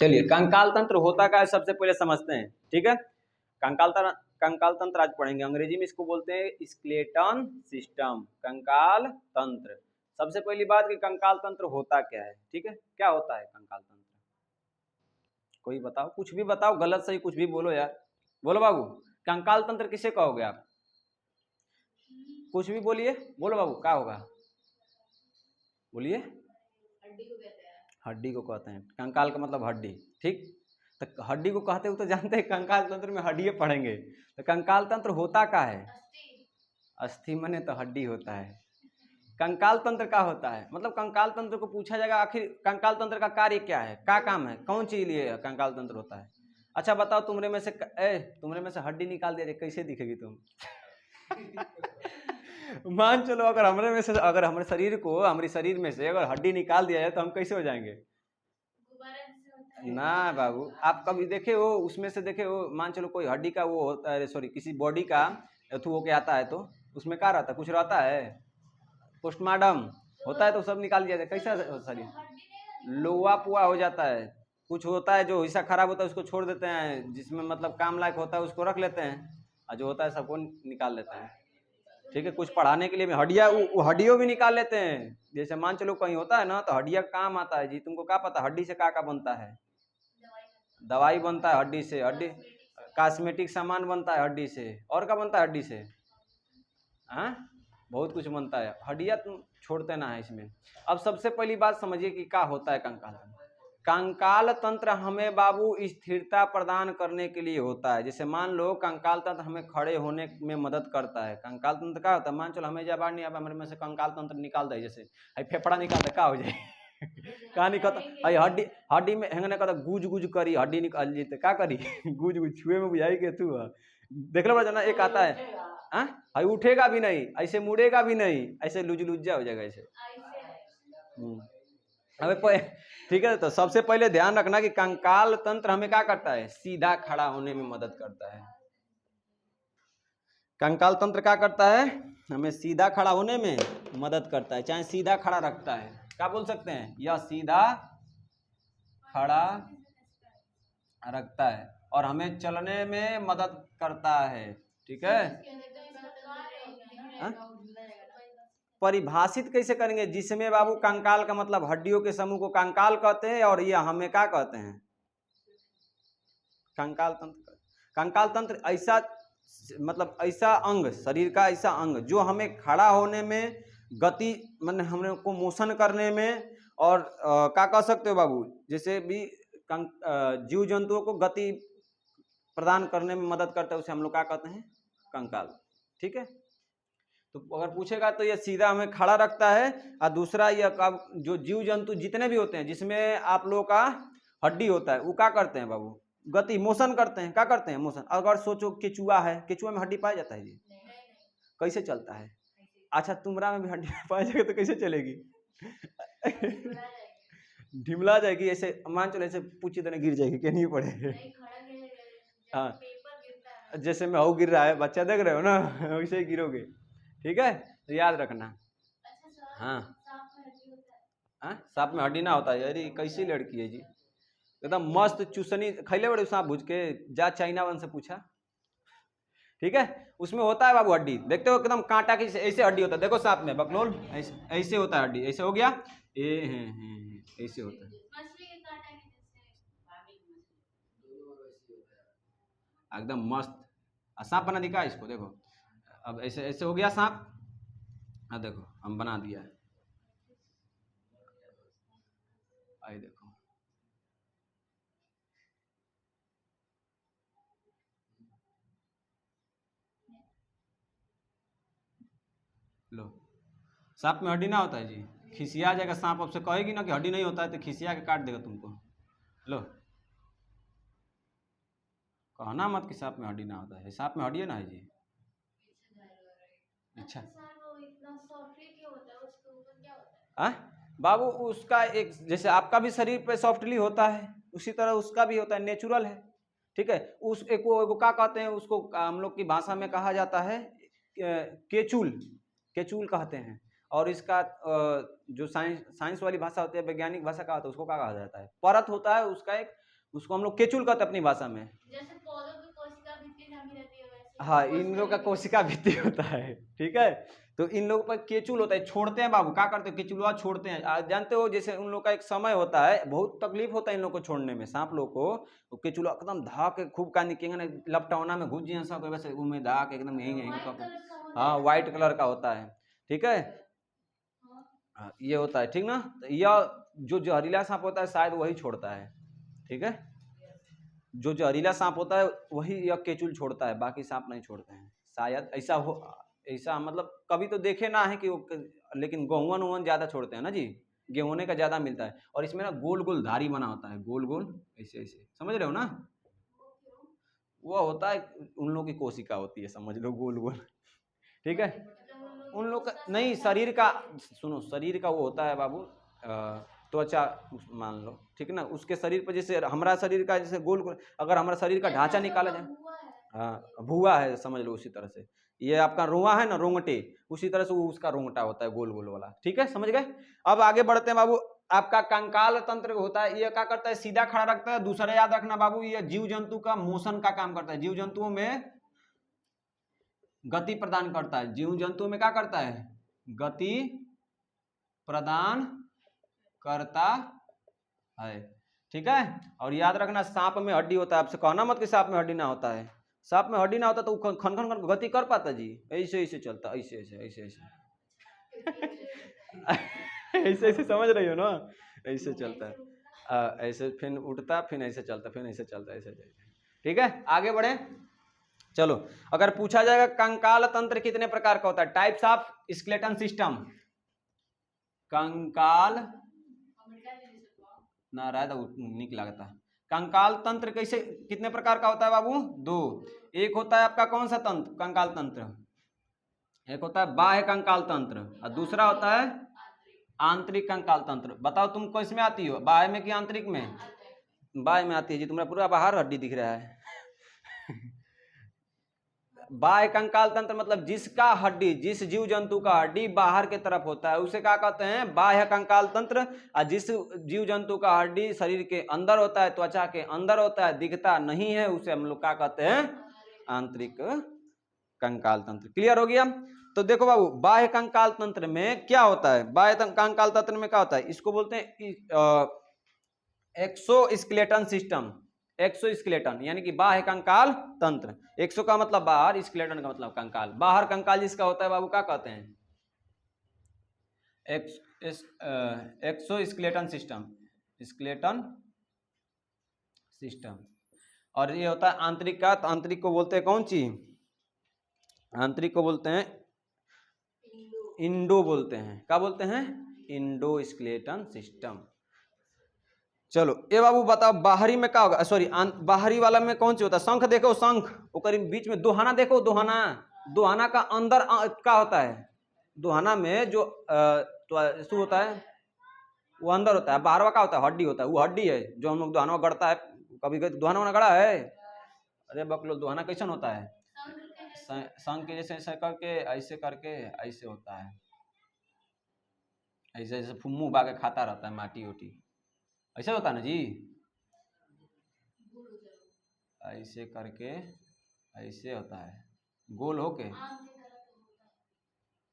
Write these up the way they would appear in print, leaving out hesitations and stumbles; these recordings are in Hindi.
चलिए कंकाल तंत्र होता क्या है सबसे पहले समझते हैं, ठीक है। कंकाल तंत्र आज पढ़ेंगे, अंग्रेजी में इसको बोलते हैं स्केलेटन सिस्टम, कंकाल तंत्र। सबसे पहली बात कि कंकाल तंत्र होता क्या है, ठीक है, क्या होता है कंकाल तंत्र? कोई बताओ, कुछ भी बताओ, गलत सही कुछ भी बोलो यार, बोलो बाबू, कंकाल तंत्र किसे कहोगे आप? कुछ भी बोलिए, बोलो बाबू, क्या होगा, बोलिए। हड्डी को कहते हैं, कंकाल का मतलब हड्डी, ठीक। तो हड्डी को कहते हो तो जानते हैं कंकाल तंत्र में हड्डी पढ़ेंगे। तो कंकाल तंत्र होता क्या है? अस्थि मने तो हड्डी होता है। कंकाल तंत्र क्या होता है, मतलब कंकाल तंत्र को पूछा जाएगा आखिर कंकाल तंत्र का कार्य क्या है, क्या काम है, कौन चीज लिए कंकाल तंत्र होता है। अच्छा बताओ, तुमरे में से हड्डी निकाल दिया जाए कैसे दिखेगी तुम? मान चलो अगर हमारे शरीर को, हमारे शरीर में से अगर हड्डी निकाल दिया जाए तो हम कैसे हो जाएंगे? ना बाबू, आप कभी देखे हो उसमें से, देखे हो, मान चलो कोई हड्डी का वो होता है, सॉरी किसी बॉडी का थू होके आता है तो उसमें क्या रहता है, कुछ रहता है, पोस्टमार्टम होता है तो सब निकाल दिया जाता है, कैसा शरीर लोहा पुआ हो जाता है। कुछ होता है जो हिस्सा खराब होता है उसको छोड़ देते हैं, जिसमें मतलब काम लायक होता है उसको रख लेते हैं, और जो होता है सबको निकाल लेते हैं, ठीक है। कुछ पढ़ाने के लिए भी हड्डियों भी निकाल लेते हैं। जैसे मान चलो कहीं होता है ना तो हड्डियाँ काम आता है जी, तुमको क्या पता हड्डी से क्या बनता है? दवाई बनता है हड्डी से, हड्डी कॉस्मेटिक सामान बनता है हड्डी से, और क्या बनता है हड्डी से? हाँ, बहुत कुछ बनता है, हड्डियाँ तुम छोड़ते ना है इसमें। अब सबसे पहली बात समझिए कि क्या होता है कंकाल तंत्र। कंकाल तंत्र हमें बाबू स्थिरता प्रदान करने के लिए होता है। जैसे मान लो कंकाल तंत्र हमें खड़े होने में मदद करता है। कंकाल तंत्र क्या होता है, मान चलो हमें जब नहीं आता हमारे में से कंकाल तंत्र निकाल दे, जैसे फेफड़ा निकाल दे, क्या हो जाए? कहाँ निकलता हड्डी में हेंगने का गुज गुज करी हड्डी निकाल जीते, क्या करी? गुज गुज छुए में बुझाई के तू देख लो जना, एक आता है हाँ, उठेगा भी नहीं, ऐसे मुड़ेगा भी नहीं, ऐसे लुज लुज्जा हो जाएगा ऐसे। अबे ठीक है, तो सबसे पहले ध्यान रखना कि कंकाल तंत्र हमें क्या करता है, सीधा खड़ा होने में मदद करता है। कंकाल तंत्र क्या करता है, हमें सीधा खड़ा होने में मदद करता है, चाहे सीधा खड़ा रखता है, क्या बोल सकते हैं, यह सीधा खड़ा रखता है और हमें चलने में मदद करता है, ठीक है। परिभाषित कैसे करेंगे, जिसमें बाबू कंकाल का मतलब हड्डियों के समूह को कंकाल कहते हैं और यह हमें क्या कहते हैं, कंकाल तंत्र। कंकाल तंत्र ऐसा मतलब ऐसा अंग, शरीर का ऐसा अंग जो हमें खड़ा होने में, गति मतलब हमने को मोशन करने में, और क्या कह सकते हो बाबू, जैसे भी जीव जंतुओं को गति प्रदान करने में मदद करता है, उसे हम लोग क्या कहते हैं, कंकाल, ठीक है। तो अगर पूछेगा तो ये सीधा हमें खड़ा रखता है, और दूसरा यह जो जीव जंतु जितने भी होते हैं जिसमें आप लोगों का हड्डी होता है वो क्या करते हैं बाबू, गति मोशन करते हैं, क्या करते हैं, मोशन। अगर सोचो केचुआ है, केचुआ में हड्डी पाया जाता है जी, कैसे चलता है? अच्छा तुमरा में भी हड्डी पाया जाएगा तो कैसे चलेगी? ढिमला जाएगी, ऐसे मान चलो ऐसे पूछी देने गिर जाएगी, क्या नहीं पड़े। हाँ, जैसे मैं गिर रहा है, बच्चा देख रहे हो ना, वैसे ही गिरोगे, ठीक है, तो याद रखना। हाँ हाँ, सांप में हड्डी ना होता है, अरे कैसी लड़की है जी, एकदम मस्त चूसनी खैले बड़े सांप भूज के, जा चाइना वन से पूछा, ठीक है। उसमें होता है बाबू हड्डी, देखते हो एकदम कांटा की ऐसे हड्डी होता है, देखो सांप में बकलोल ऐसे होता है हड्डी, ऐसे हो गया, ऐसे होता है एकदम मस्त। सांप बना दिखा इसको, देखो अब ऐसे ऐसे हो गया सांप, हाँ देखो हम बना दिया है, आई देखो, लो सांप में हड्डी ना होता है जी, खिसिया जाएगा सांप, आपसे कहेगी ना कि हड्डी नहीं होता है तो खिसिया के काट देगा तुमको। लो कहना मत कि सांप में हड्डी ना होता है, सांप में हड्डी है ना है जी। अच्छा बाबू, उसका एक जैसे आपका भी शरीर पे सॉफ्टली होता है उसी तरह उसका भी होता है, नेचुरल है, ठीक है। उस एक वो क्या कहते हैं उसको, हम लोग की भाषा में कहा जाता है केचुल, केचुल कहते हैं। और इसका जो साइंस वाली भाषा होती है, वैज्ञानिक भाषा का होता है, उसको क्या कहा जाता है, परत होता है उसका एक उसको हम लोग केचुल कहते हैं अपनी भाषा में। जैसे पौधों की कोशिका भित्ति जमी रहती है वैसे हाँ, इन लोग का कोशिका भित्ति होता है, ठीक है। तो इन लोगों पर केचुल होता है, छोड़ते हैं बाबू, क्या करते हैं केचुलवा छोड़ते हैं। जानते हो जैसे उन लोग का एक समय होता है, बहुत तकलीफ होता है इन लोग को छोड़ने में, सांप लोग को। तो केचुलवा एकदम धा के खूब का निकेंगे, लपटौना में घुस जिए सब वैसे उनमें धा के एकदम यही व्हाइट यही। कलर का हो हाँ, जाएगा। व्हाइट कलर का होता है, ठीक है। हाँ, हाँ, ये होता है, ठीक ना। तो यह जो जहरीला सांप होता है शायद वही छोड़ता है, ठीक है। जो जहरीला सांप होता है वही यह केचुल छोड़ता है, बाकी सांप नहीं छोड़ते हैं शायद, ऐसा हो। ऐसा मतलब कभी तो देखे ना है कि वो, लेकिन गेहूं वूहन ज्यादा छोड़ते हैं ना जी, गेहूं का ज्यादा मिलता है। और इसमें ना गोल गोल धारी बना होता है, गोल गोल ऐसे ऐसे, समझ रहे हो ना। वो होता है उन लोगों की कोशिका होती है, समझ लो, गोल गोल, ठीक है। मतलब उन लोग का नहीं, शरीर का, सुनो, शरीर का वो होता है बाबू त्वचा, मान लो, ठीक है ना। उसके शरीर पर जैसे हमारा शरीर का जैसे गोल गोल, अगर हमारा शरीर का ढांचा निकाला जाए, हाँ भुआ है, समझ लो उसी तरह से। ये आपका रोआ है ना, रोंगटे, उसी तरह से वो उसका रोंगटा होता है, गोल गोल वाला, ठीक है, समझ गए। अब आगे बढ़ते हैं बाबू। आपका कंकाल तंत्र होता है, ये क्या करता है, सीधा खड़ा रखता है। दूसरा याद रखना बाबू, ये जीव जंतु का मोशन का काम करता है, जीव जंतुओं में गति प्रदान करता है। जीव जंतु में क्या करता है, गति प्रदान करता है, ठीक है। और याद रखना सांप में हड्डी होता है, आपसे कहना मत कि सांप में हड्डी ना होता है। सांप में हड्डी ना होता तो खन खन खन गति कर पाता जी, ऐसे ऐसे चलता, ऐसे ऐसे ऐसे ऐसे ऐसे ऐसे, समझ रही हो ना, ऐसे चलता है, ऐसे फिर उठता, फिर ऐसे चलता, फिर ऐसे चलता, ऐसे चलता, ठीक है। आगे बढ़े, चलो। अगर पूछा जाएगा कंकाल तंत्र कितने प्रकार का होता है, टाइप्स ऑफ स्केलेटन सिस्टम, कंकाल ना रहा तो निक लगता। कंकाल तंत्र कैसे, कितने प्रकार का होता है बाबू, दो। एक होता है आपका कौन सा तंत्र, कंकाल तंत्र, एक होता है बाह्य कंकाल तंत्र और दूसरा होता है आंतरिक कंकाल तंत्र। बताओ तुम किस में आती हो, बाह्य में कि आंतरिक में। बाह्य में आती है जी, तुम्हारा पूरा बाहर हड्डी दिख रहा है। बाह्य कंकाल तंत्र मतलब जिसका हड्डी, जिस जीव जंतु का हड्डी बाहर के तरफ होता है उसे क्या कहते हैं, बाह्य कंकाल तंत्र। और जिस जीव जंतु का हड्डी शरीर के अंदर होता है, त्वचा के अंदर होता है, दिखता नहीं है, उसे हम लोग क्या कहते हैं, आंतरिक कंकाल तंत्र। क्लियर हो गया। तो देखो बाबू, बाह्य कंकाल तंत्र में क्या होता है, बाह्य कंकाल तंत्र में क्या होता है, इसको बोलते हैं एक्सोस्केलेटन सिस्टम। एक्सोस्केलेटन यानी कि बाह्य कंकाल तंत्र। एक्सो का मतलब बाहर, स्केलेटन का मतलब कंकाल। बाहर कंकाल जिसका होता है बाबू क्या कहते हैं, एक्सोस्केलेटन सिस्टम, स्केलेटन सिस्टम। और ये होता है आंतरिक का, तो आंतरिक को बोलते हैं कौन सी, आंतरिक को बोलते हैं इंडो बोलते हैं, क्या बोलते हैं, इंडोस्केलेटन सिस्टम। चलो ये बाबू बताओ बाहरी में क्या होगा, सॉरी बाहरी वाला में कौन सी होता है, शंख देखो, शंख, ओकर बीच में दोहाना देखो, दोहाना, दोहाना का अंदर क्या होता है, दोहाना में जो तो होता है वो अंदर होता है, बाहरवा का होता है, हड्डी होता है, वो हड्डी है जो हम लोग दोहाना गढ़ता है। कभी दोहाना वाना गड़ा है, अरे बकलो, दोहाना कैसन होता है, शंख के जैसे ऐसे करके, ऐसे करके, ऐसे होता है, ऐसे ऐसे फुम्मू बा के खाता रहता है माटी उटी, ऐसे होता है ना जी, ऐसे करके ऐसे होता है, गोल होके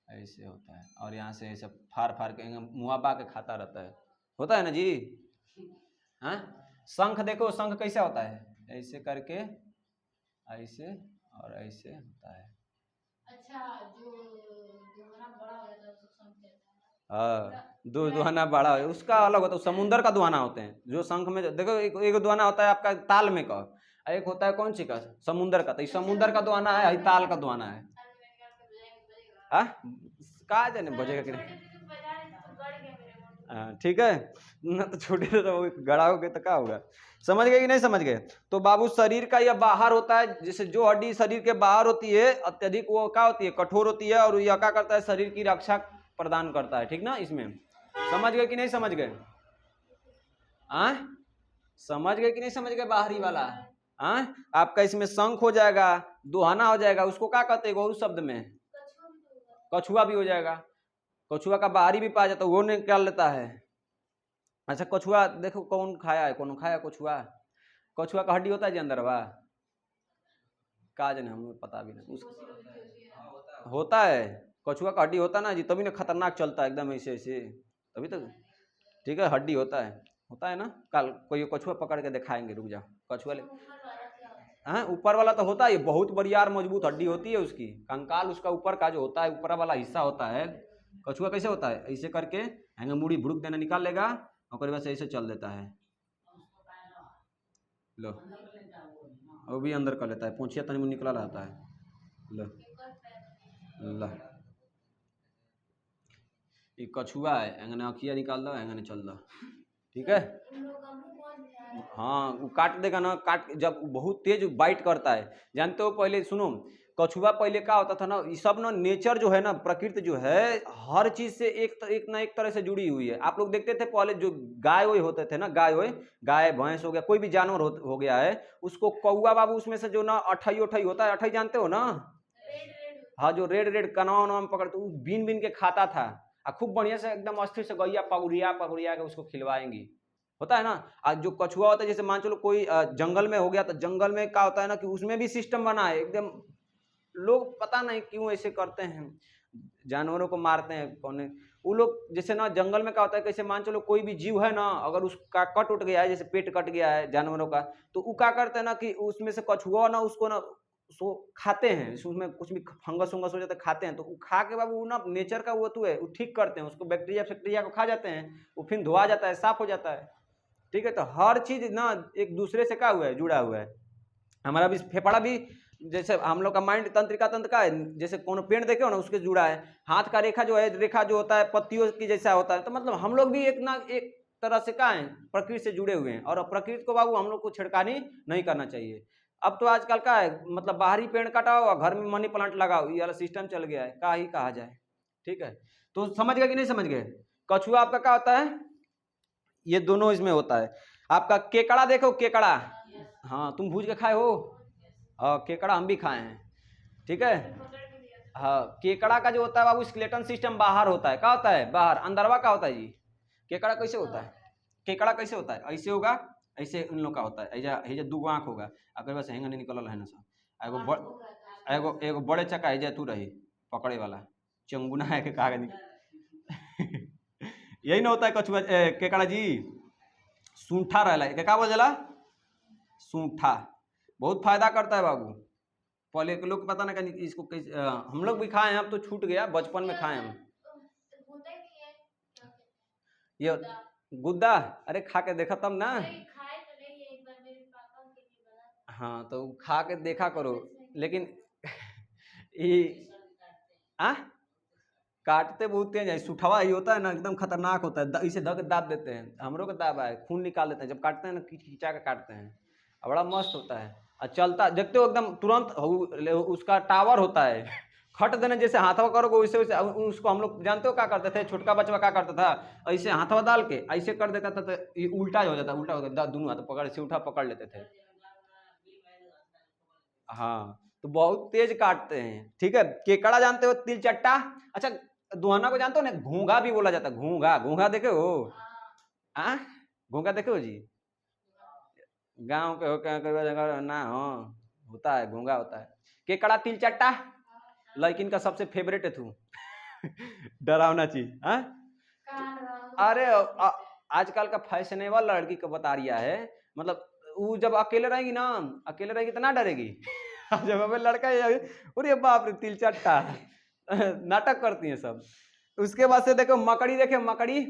ऐसे होता है, और यहाँ से ऐसे फाड़ फाड़ के मुआबा के खाता रहता है, होता है ना जी। हाँ, शंख देखो, शंख कैसे होता है, ऐसे करके ऐसे और ऐसे होता है। अच्छा, जो दोहरा बड़ा हो जाता है उसको शंख कहते हैं। हाँ, दो दुहाना बड़ा है उसका अलग होता है, समुंदर का दुहाना होते हैं जो शंख में, देखो एक दुहाना होता है आपका ताल में का, एक होता है कौन सी का, समुंदर का। तो समुंदर का दुहाना है, ताल का दुहाना है। हाँ, कहा जाने बजेगा कि नहीं, ठीक है ना, तो छोटे से तो गड़ा हो गए तो क्या होगा, समझ गए कि नहीं समझ गए। तो बाबू शरीर का यह बाहर होता है, जैसे जो हड्डी शरीर के बाहर होती है अत्यधिक वो क्या होती है, कठोर होती है, और यह क्या करता है, शरीर की रक्षा प्रदान करता है, ठीक ना। इसमें समझ गए कि नहीं समझ गए, समझ गए कि नहीं समझ गए, बाहरी वाला आपका इसमें शंख हो जाएगा, दुहाना हो जाएगा, उसको क्या कहते हैं गौर शब्द में, कछुआ भी हो जाएगा। कछुआ का बाहरी भी पाया जाता है, वो निकाल लेता है। अच्छा, कछुआ देखो कौन खाया है, कौन खाया कछुआ, कछुआ का हड्डी होता है जी अंदर बा का जने हमें पता भी नहीं होता है कछुआ का हड्डी होता है ना जी, तभी ना खतरनाक चलता है एकदम ऐसे ऐसे, तभी तो ठीक है हड्डी होता है ना। कल कोई कछुआ पकड़ के दिखाएंगे, रुक जाओ। कछुआ ले हाँ ऊपर वाला तो होता है, बहुत बड़ियार मजबूत हड्डी होती है उसकी, कंकाल उसका ऊपर का जो होता है, ऊपर वाला हिस्सा होता है। कछुआ कैसे होता है, ऐसे करके हैंगे मुड़ी भुड़क देना निकाल लेगा और बस ऐसे चल देता है। लो वो भी अंदर कर लेता है, पूंछिया तनी मुंह निकला रहता है। लो ला ये कछुआ है, एंगने अखिया निकाल दो, एंगने चल दो, ठीक है। हाँ वो काट देगा ना, काट जब बहुत तेज बाइट करता है, जानते हो। पहले सुनो, कछुआ पहले क्या होता था ना, ये सब ना नेचर जो है ना, प्रकृति जो है हर चीज से एक ना एक तरह से जुड़ी हुई है। आप लोग देखते थे पहले जो गाय वोय होते थे ना, गाय भैंस हो गया, कोई भी जानवर हो गया है, उसको कौआ बाबू उसमें से जो ना अठई उठई होता है, अठई जानते हो ना, हाँ जो रेड रेड कनवा उनवा में पकड़ते, बीन बीन के खाता था, और खूब बढ़िया से एकदम अस्थिर से गैया पगुरिया पगुरिया के उसको खिलवाएंगी, होता है ना। आज जो कछुआ होता है, जैसे मान चलो कोई जंगल में हो गया, तो जंगल में क्या होता है ना कि उसमें भी सिस्टम बना है एकदम। लोग पता नहीं क्यों ऐसे करते हैं, जानवरों को मारते हैं कौन। वो लोग जैसे ना जंगल में क्या होता है, कैसे मान चलो कोई भी जीव है ना, अगर उसका कट उठ गया है, जैसे पेट कट गया है जानवरों का, तो वो क्या करते हैं ना कि उसमें से कछुआ ना उसको ना सो खाते हैं, उसमें कुछ भी फंगस वंगस हो जाता है खाते हैं, तो वो खा के बाबू ना नेचर का वो तो है, वो ठीक करते हैं उसको, बैक्टीरिया फैक्टीरिया को खा जाते हैं, वो फिर धोआ जाता है, साफ हो जाता है, ठीक है। तो हर चीज ना एक दूसरे से क्या हुआ है, जुड़ा हुआ है। हमारा भी फेफड़ा भी, जैसे हम लोग का माइंड तंत्रिका तंत्र का है, जैसे कोनो पेड़ देखे हो ना उसके जुड़ा है, हाथ का रेखा जो है, रेखा जो होता है पत्तियों की जैसा होता है, तो मतलब हम लोग भी एक ना एक तरह से क्या है, प्रकृति से जुड़े हुए हैं। और प्रकृति को बाबू हम लोग को छिड़कानी नहीं करना चाहिए। अब तो आजकल का है, मतलब बाहरी पेड़ काटाओ और घर में मनी प्लांट लगाओ, ये वाला सिस्टम चल गया है, का ही कहा जाए, ठीक है। तो समझ गए कि नहीं समझ गए। कछुआ आपका क्या होता है, ये दोनों इसमें होता है। आपका केकड़ा देखो, केकड़ा, हाँ तुम भूज के खाए हो, हाँ केकड़ा हम भी खाए हैं, ठीक है। हाँ केकड़ा का जो होता है बाबू, स्केलेटन सिस्टम बाहर होता है, क्या होता है बाहर, अंदरवा का होता है जी। केकड़ा कैसे होता है, केकड़ा कैसे होता है, ऐसे होगा, ऐसे उन लोग का होता है, ऐजा दू आँख होगा, अगर बस हेंगा नहीं निकल है ना सब, एगो बड़े चक्का है तू रही पकड़े वाला, चंगुना है के कहा यही ना होता है कछुआ केकड़ा जी। सूंठा रहला है, क्या बोल जाला, सूंठा बहुत फायदा करता है बाबू। पहले के लोग पता ना कहीं इसको कैसे, हम लोग भी खाए हैं, अब तो छूट गया, बचपन में खाए हम। ये गुद्दा, अरे खा के देखा तब ना, हाँ तो खा के देखा करो, लेकिन ये आ काटते बहुत तेज है, सुठवा ही होता है ना, एकदम खतरनाक होता है, इसे धक दाब देते हैं, हमरों को दाब है, खून निकाल देते हैं जब काटते हैं ना, खींचा के काटते हैं, और बड़ा मस्त होता है। और चलता देखते हो एकदम तुरंत उसका टावर होता है, खट देने जैसे हाथवा करोगे वैसे वैसे उसको, हम लोग जानते हो क्या करते थे, छोटका बचवा क्या करता था, ऐसे हाथवा डाल के ऐसे कर देता था, तो ये उल्टा हो जाता, उल्टा हो गया, दोनों हाथ पकड़ से उठा पकड़ लेते थे। हाँ तो बहुत तेज काटते हैं, ठीक है। केकड़ा जानते हो, तिल चट्टा, अच्छा दुहाना को जानते हो ना, घूंगा भी बोला जाता है, घूंगा, घूंगा देखे हो, आ घूंगा देखे हो जी, गांव के हो क्या ना हो, होता है घूंगा होता है। केकड़ा तिल चट्टा लेकिन का सबसे फेवरेट है तू डरावना चीज, हाँ अरे आजकल का फैशनेबल लड़की को बता रिया है, मतलब वो जब अकेले रहेगी ना, अकेले रहेगी तो ना डरेगी जब हमें लड़का है, अरे बाप रे तिल चट्टा नाटक करती है सब। उसके बाद से देखो मकड़ी, देखे मकड़ी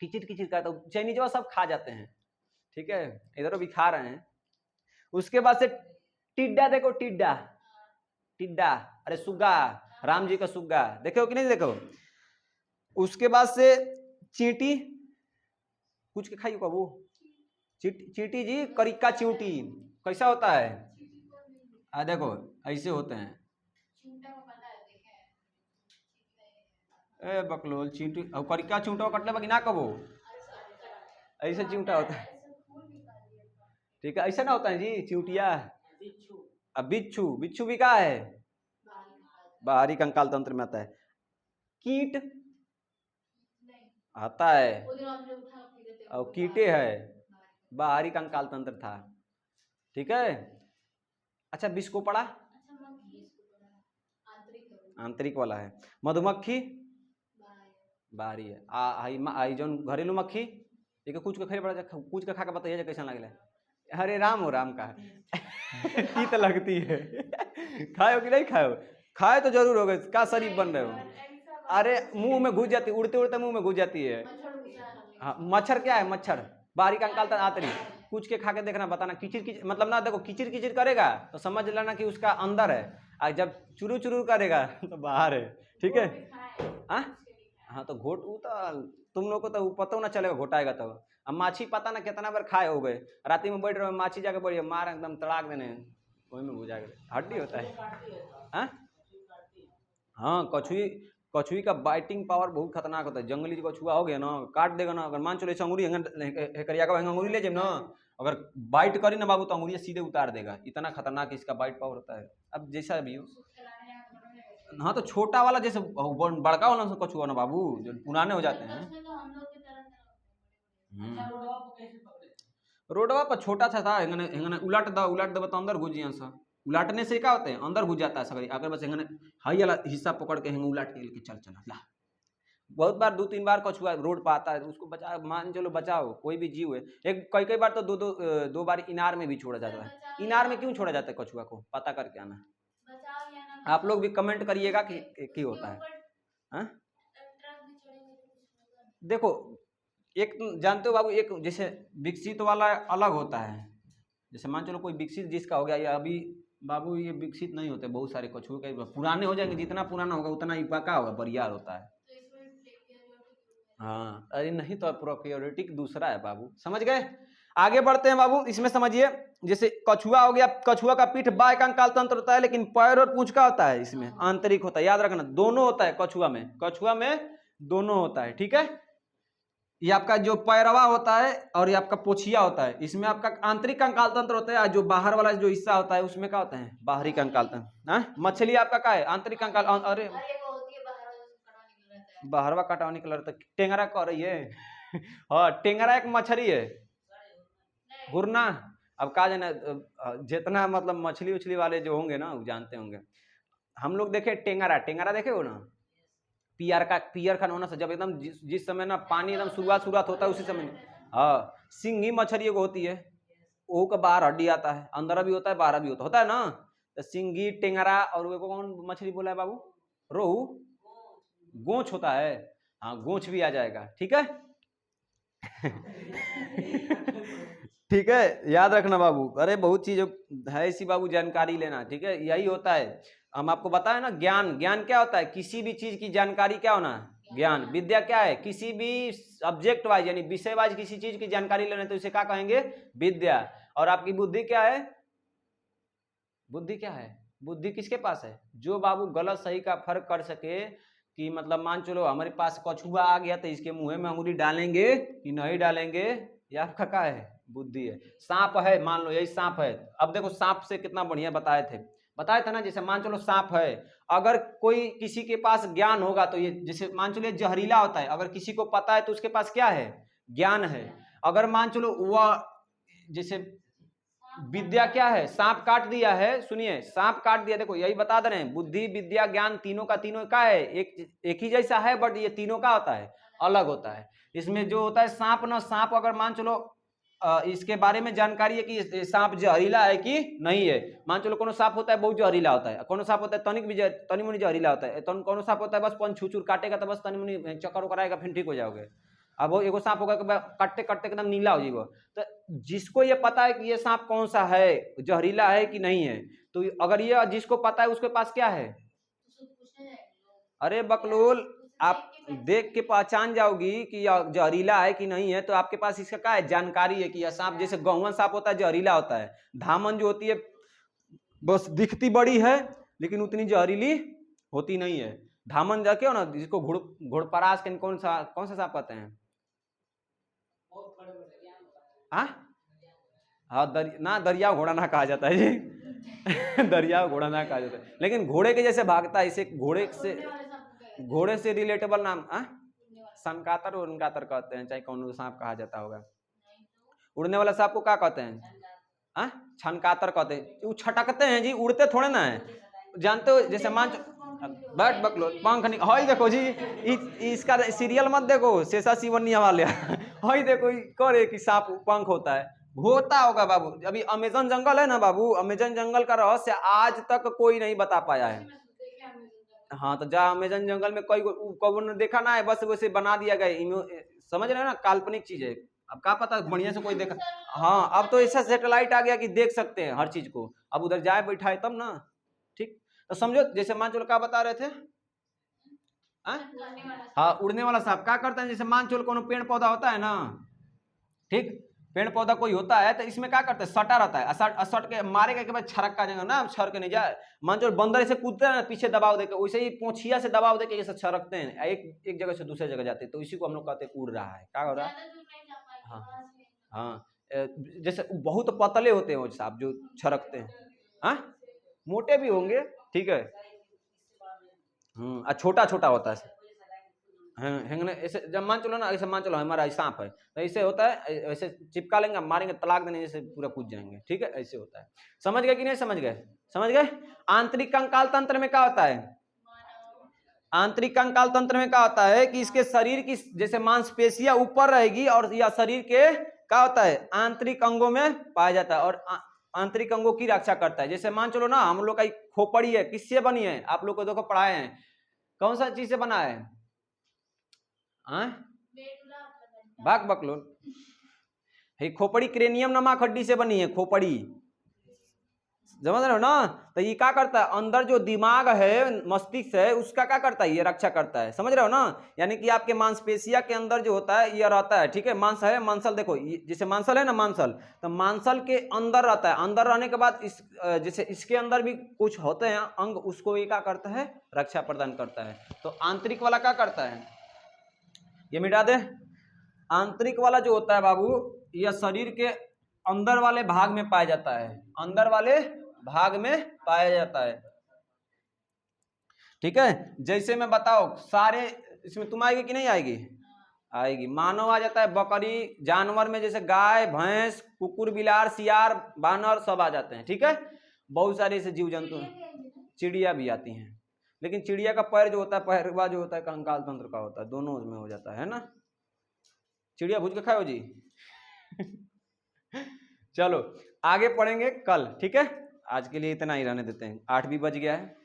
किचिर किचिर करता है, चाइनीजवा सब खा जाते हैं, ठीक है, इधर भी खा रहे हैं। उसके बाद से टिड्डा देखो, टिड्डा, टिड्डा अरे सुग्गा, राम जी का सुग्गा देखे हो कि नहीं देखो। उसके बाद से चींटी, कुछ के खाई वो चींटी जी, करिका चींटी कैसा होता है, देखो ऐसे होते हैं, ए बकलोल चींटी और करिका चूंटा कटले बाकी ना कबो, ऐसे चिंटा होता है, ठीक है, ऐसा ना होता है जी चिंटिया। अब बिच्छू, बिच्छू भी क्या है, बाहरी कंकाल तंत्र में आता है। कीट आता है, और कीटे है, बाहरी कंकाल तंत्र था, ठीक है। अच्छा विष को पढ़ा, अच्छा मक्खी इसको बोला आंतरिक है वो। आंतरिक वाला है। मधुमक्खी बाहर बाहरी है। आई जौन घरेलू मक्खी एक कुछ के खेल पड़ा, कुछ के खा के बताइए कैसा लगेला। हरे राम हो राम का तीत लगती है खाए हो कि नहीं खाए हो? खाए तो जरूर हो गए, का शरीफ बन रहे हो। अरे मुंह में घुस जाती, उड़ते उड़ते मुंह में घुस जाती है। मच्छर घुसा है। हाँ मच्छर क्या है, मच्छर बाहरी का निकालता आतरी। कुछ के खा के देखना, बताना किचिर किचिर मतलब ना, देखो किचिर किचिर करेगा तो समझ लेना कि उसका अंदर है, और जब चुरू चुरू करेगा तो बाहर है। ठीक है। हाँ हाँ तो घोट वो तो तुम लोग को तो पता ना चलेगा घोटाएगा तो। अब माछी पता ना कितना बार खाए हो गए, रात में बैठ रहे हो माछी जाके बैठ मार एकदम तड़ाक देने, वही में घुसा गए, हड्डी होता है। हाँ हाँ कछुई, कछुई का बाइटिंग पावर बहुत खतरनाक होता है। जंगली जो कछुआ हो गया ना, काट देगा ना, अगर मान चलो ऐसे अंगूरी हेकरिया का अंगूरी ले जाए ना, अगर बाइट करी ना बाबू तो अंगूरी सीधे उतार देगा, इतना खतरनाक इसका बाइट पावर होता है। अब जैसा भी हो। हाँ तो छोटा वाला जैसे बड़का वाला कछुआ ना बाबू, जो पुराने हो जाते हैं। रोडवा पर छोटा सा था, हेंगने हेंगने उलट दो तो अंदर घुस जिया सा। उलटने से क्या होते हैं, अंदर घुस जाता है सगरी, अगर बस हेंगने हाई वाला हिस्सा पकड़ के हेंगे उलट के लेके चल चला ला। बहुत बार 2-3 बार कछुआ रोड पर आता है, उसको बचा, मान चलो बचाओ, कोई भी जीव है। एक कई बार तो दो बार इनार में भी छोड़ा जाता है। इनार में क्यों छोड़ा जाता है कछुआ को, पता करके आना। आप लोग भी कमेंट करिएगा कि क्यों होता है। हाँ देखो एक जानते हो बाबू, एक जैसे विकसित वाला अलग होता है, जैसे मान चलो कोई विकसित जिसका हो गया, या अभी बाबू ये विकसित नहीं होते, बहुत सारे कछुए के पुराने हो जाएंगे, जितना पुराना होगा उतना ही पका होगा, बरियार होता है। हाँ अरे नहीं तो प्रोक्योरिटिक दूसरा है बाबू, समझ गए। आगे बढ़ते हैं बाबू, इसमें समझिए जैसे कछुआ हो गया, कछुआ का पीठ बाएं कंकाल तंत्र होता है, लेकिन पैर और पूंछ का होता है, इसमें आंतरिक होता है, याद रखना दोनों होता है कछुआ में दोनों होता है। ठीक है, ये आपका जो पैरवा होता है और ये आपका पोछिया होता है, इसमें आपका आंतरिक कंकाल तंत्र होता है, जो बाहर वाला जो हिस्सा होता है उसमें क्या होता है, बाहरी कंकाल तंत्र। मछली आपका क्या है, आंतरिक कंकाल। अरे बाहरवा कटाव निकल रहा था, टेंगरा कह रही है हाँ टेंगरा एक मछली है, घुरना। अब कहा जाना जितना मतलब मछली उछली वाले जो होंगे ना वो जानते होंगे। हम लोग देखे टेंगरा देखे हो ना, पियर का होना से जब एकदम जिस समय ना पानी एकदम शुरुआत होता है उसी समय। हाँ सिंगी मछली एगो होती है, वो का बाहर हड्डी आता है, अंदर भी होता है बाहर भी होता है ना। तो सिंगी टेंगरा और वो कौन मछली बोला है बाबू, रोहू, गोंच होता है। हाँ गोंच भी आ जाएगा। ठीक है ठीक है याद रखना बाबू, अरे बहुत चीज है ऐसी बाबू, जानकारी लेना। ठीक है यही होता है, हम आपको बताया ना ज्ञान। ज्ञान क्या होता है, किसी भी चीज की जानकारी क्या होना, ज्ञान। विद्या क्या है, किसी भी सब्जेक्ट वाइज यानी विषय वाइज किसी चीज की जानकारी लेना, तो इसे क्या कहेंगे, विद्या। और आपकी बुद्धि क्या है, बुद्धि क्या है, बुद्धि किसके पास है, जो बाबू गलत सही का फर्क कर सके। कि मतलब मान चलो हमारे पास कछुआ आ गया तो इसके मुंह में अंगुली डालेंगे कि नहीं डालेंगे, ये आपका क्या है, बुद्धि है। सांप है, मान लो यही सांप है, अब देखो सांप से कितना बढ़िया बताए थे ना, जैसे मान चलो सांप है, अगर कोई किसी के पास ज्ञान होगा तो ये जैसे मान चलो ये जहरीला होता है, अगर किसी को पता है तो उसके पास क्या है, ज्ञान है। अगर मान चलो वह जैसे विद्या क्या है, सांप काट दिया है, सुनिए सांप काट दिया, देखो यही बता दे रहे हैं, बुद्धि विद्या ज्ञान तीनों का तीनों का है, एक ही जैसा है, बट ये तीनों का होता है, अलग होता है। इसमें जो होता है सांप ना, सांप अगर मान चलो इसके बारे में जानकारी है कि सांप जहरीला है कि नहीं है। मान चलो कोनो सांप होता है बहुत जहरीला होता है, कोनो सांप होता है तनिक भी तनी मुनी जहरीला होता है, कोनो सांप होता है बस पंच छुचुर काटेगा तो बस तनी मुनी चक्कर उकर आएगा फिर ठीक हो जाओगे। अब वो एगो सांप होगा काटते काटते एकदम नीला हो जाएगा। तो जिसको ये पता है कि ये सांप कौन सा है, जहरीला है कि नहीं है, तो अगर ये जिसको पता है उसके पास क्या है, अरे बकलोल आप देख के पहचान जाओगी कि जहरीला है कि नहीं है, तो आपके पास इसका क्या है, जानकारी है कि यह सांप, जैसे गौवन सांप होता है जहरीला होता है, धामन जो होती है बस दिखती बड़ी है लेकिन उतनी जहरीली होती नहीं है। धामन जाके हो ना, जिसको घोड़परास के कौन सा सांप कहते हैं, हाँ ना दरिया घोड़ा ना कहा जाता है जी दरिया घोड़ा ना कहा जाता है, लेकिन घोड़े के जैसे भागता है, इसे घोड़े से रिलेटेबल नाम सनकातर उनकातर कहते हैं, चाहे कौन सांप कहा जाता होगा। उड़ने वाला सांप को क्या कहते हैं, छनकातर कहते हैं, वो छटकते हैं जी, उड़ते थोड़े ना है, जानते हो जैसे मान बैठ बकलो पंख नहीं, हई देखो जी इसका सीरियल मत देखो शेषा शिवनिया वाले हई देखो करे कि सांप पंख होता होगा बाबू। अभी अमेजन जंगल है ना बाबू, अमेजन जंगल का रहस्य आज तक कोई नहीं बता पाया है। हाँ तो जा अमेजन जंगल में कोई ने देखा ना है, बस वैसे बना दिया गया, समझ रहे हो ना, काल्पनिक चीज है। अब क्या पता बढ़िया से कोई देखा, हाँ अब तो ऐसा सैटेलाइट आ गया कि देख सकते हैं हर चीज को, अब उधर जाए बैठाए तब ना। ठीक, तो समझो जैसे मान चलो क्या बता रहे थे, हाँ उड़ने वाला सांप क्या करता है, जैसे मान चलो कोनो पेड़ पौधा होता है ना, ठीक, पेड़ पौधा कोई होता है तो इसमें क्या करता है, सटा रहता है, सट के मारेगा के बाद छड़क का जाएगा ना, छड़ के नहीं जाए। मान चलो बंदर ऐसे कूदते हैं ना पीछे दबाव देकर, वैसे ही पोंछिया से दबाव देकर जैसे छड़कते हैं, एक जगह से दूसरे जगह जाते हैं, तो इसी को हम लोग कहते हैं उड़ रहा है, क्या हो रहा है। हाँ हाँ, जैसे बहुत पतले होते हैं वो सांप जो छड़कते हैं, हाँ मोटे भी होंगे, ठीक है, छोटा छोटा होता है, हैंगने ऐसे, जब मान चलो ना, ऐसे मान चलो हमारा सांप है तो ऐसे होता है, ऐसे चिपका लेंगे मारेंगे तलाक देने जैसे पूरा कूद जाएंगे, ठीक है, ऐसे होता है। समझ गए कि नहीं समझ गए, समझ गए। आंतरिक कंकाल तंत्र में क्या होता है, आंतरिक कंकाल तंत्र में क्या होता है कि इसके शरीर की जैसे मांसपेशियां ऊपर रहेगी और या शरीर के क्या होता है आंतरिक अंगों में पाया जाता है, और आंतरिक अंगों की रक्षा करता है। जैसे मान चलो ना हम लोग का खोपड़ी है, किससे बनी है, आप लोग को देखो पढ़ाए हैं, कौन सा चीज से बना है, बाक बकलो, खोपड़ी क्रेनियम नामक हड्डी से बनी है, खोपड़ी, समझ रहे हो ना। तो ये क्या करता है, अंदर जो दिमाग है मस्तिष्क है उसका क्या करता है, ये रक्षा करता है, समझ रहे हो ना। यानी कि आपके मांसपेशिया के अंदर जो होता है ये रहता है, ठीक है, मांस है, मांसल देखो जैसे मांसल है ना, मांसल, तो मांसल के अंदर रहता है, अंदर रहने के बाद इस जैसे इसके अंदर भी कुछ होते हैं अंग, उसको ये क्या करता है, रक्षा प्रदान करता है। तो आंतरिक वाला क्या करता है, ये मिटा दे, आंतरिक वाला जो होता है बाबू यह शरीर के अंदर वाले भाग में पाया जाता है, अंदर वाले भाग में पाया जाता है, ठीक है। जैसे मैं बताओ सारे इसमें तुम आएगी कि नहीं आएगी, आएगी। मानव आ जाता है, बकरी, जानवर में जैसे गाय भैंस कुकुर बिलार सियार बानर सब आ जाते हैं, ठीक है, बहुत सारे ऐसे जीव जंतु, चिड़िया भी आती हैं, लेकिन चिड़िया का पैर जो होता है, पैरवा जो होता है कंकाल तंत्र का होता है, दोनों में हो जाता है ना। चिड़िया भूज के खाओ जी चलो आगे पढ़ेंगे कल, ठीक है, आज के लिए इतना ही रहने देते हैं, 8 भी बज गया है।